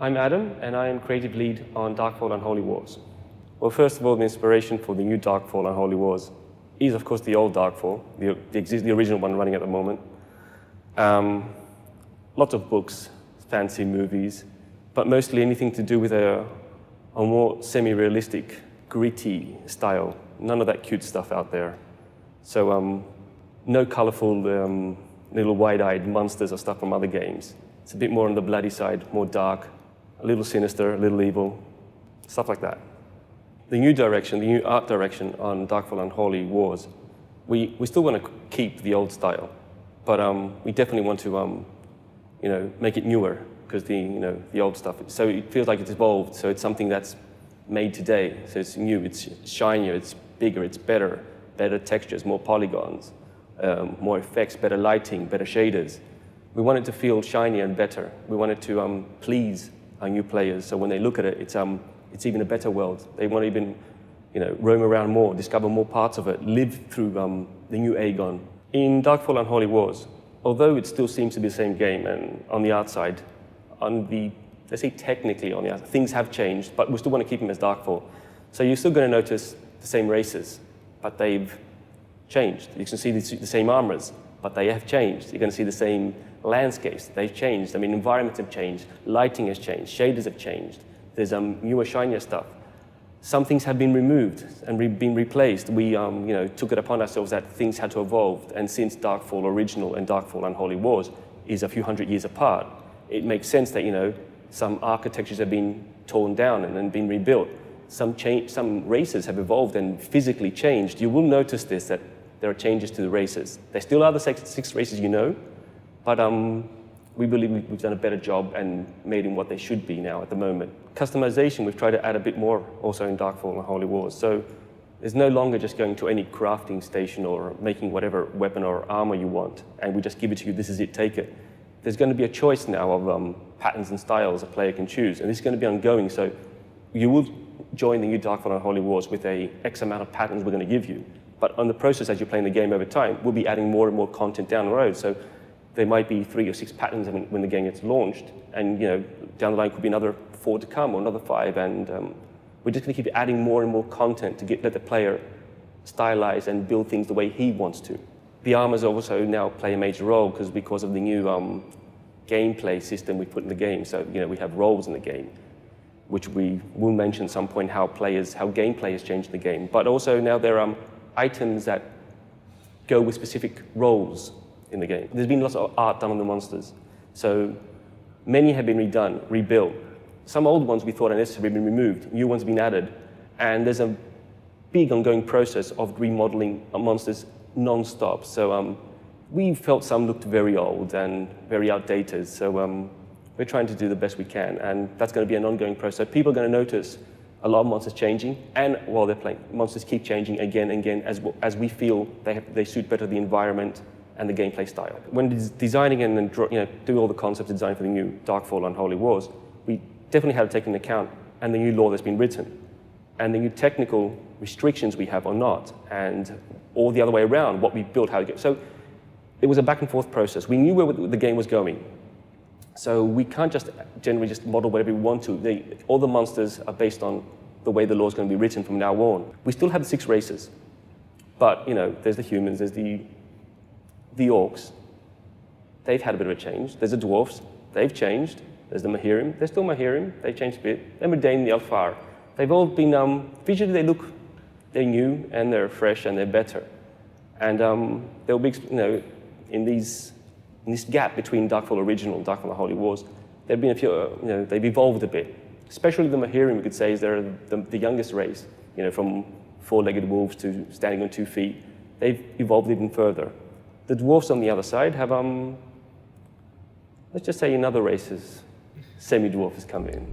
I'm Adam, and I am creative lead on Darkfall Unholy Wars. Well, first of all, the inspiration for the new Darkfall Unholy Wars is, of course, the old Darkfall, the original one running at the moment. Lots of books, fancy movies, but mostly anything to do with a more semi-realistic, gritty style. None of that cute stuff out there. So no colorful little wide-eyed monsters or stuff from other games. It's a bit more on the bloody side, more dark, a little sinister, a little evil, stuff like that. The new direction, the new art direction on Darkfall Unholy Wars, we still want to keep the old style, but we definitely want to make it newer, because the old stuff, so it feels like it's evolved, so it's something that's made today, so it's new, it's shinier, it's bigger, it's better textures, more polygons, more effects, better lighting, better shaders. We want it to feel shinier and better. We want it to please our new players, so when they look at it, it's even a better world. They want to even roam around more, discover more parts of it, live through the new Aegon. In Darkfall Unholy Wars, although it still seems to be the same game, and on the art side, let's say technically on the art, things have changed, but we still want to keep them as Darkfall. So you're still going to notice the same races, but they've changed. You can see the same armors, but they have changed. You're going to see the same landscapes, they've changed. I mean, environments have changed, lighting has changed, shaders have changed. There's newer, shinier stuff. Some things have been removed and been replaced. We took it upon ourselves that things had to evolve, and since Darkfall Original and Darkfall Unholy Wars is a few hundred years apart, it makes sense that some architectures have been torn down and then been rebuilt. Some races have evolved and physically changed. You will notice this, that there are changes to the races. There still are the six races but we believe we've done a better job and made them what they should be now at the moment. Customization, we've tried to add a bit more also in Darkfall and Unholy Wars. So there's no longer just going to any crafting station or making whatever weapon or armor you want, and we just give it to you, this is it, take it. There's going to be a choice now of patterns and styles a player can choose, and this is going to be ongoing, so you will join the new Darkfall Unholy Wars with a X amount of patterns we're going to give you. But on the process, as you're playing the game over time, we'll be adding more and more content down the road. So there might be 3 or 6 patterns when the game gets launched, and down the line could be another 4 to come or another 5, and we're just going to keep adding more and more content to let the player stylize and build things the way he wants to. The armors also now play a major role because of the new gameplay system we put in the game. So we have roles in the game, which we will mention at some point how gameplay has changed in the game. But also now there are items that go with specific roles in the game. There's been lots of art done on the monsters. So many have been redone, rebuilt. Some old ones we thought unnecessary have been removed, new ones have been added. And there's a big ongoing process of remodeling monsters non-stop. So we felt some looked very old and very outdated. So we're trying to do the best we can. And that's going to be an ongoing process. People are going to notice a lot of monsters changing, and while they're playing, monsters keep changing again and again as we feel they suit better the environment and the gameplay style. When designing and doing all the concept design for the new Darkfall Unholy Wars, we definitely had to take into account and the new law that's been written, and the new technical restrictions we have or not, and all the other way around, what we built, how to get. So it was a back and forth process. We knew where the game was going. So we can't just generally just model whatever we want to. All the monsters are based on the way the law is going to be written from now on. We still have the 6 races, but there's the humans, there's the orcs. They've had a bit of a change. There's the dwarfs. They've changed. There's the Mahirim. They're still Mahirim. They've changed a bit. Then Redain, the Alfar. They've all been visually they're new and they're fresh and they're better. And they'll be in this gap between Darkfall Original and Darkfall Unholy Wars, there've been a few, they've evolved a bit. Especially the Mahirim, we could say, is they're the youngest race, from 4-legged wolves to standing on 2 feet. They've evolved even further. The dwarfs on the other side have, let's just say in other races, semi-dwarfs come in.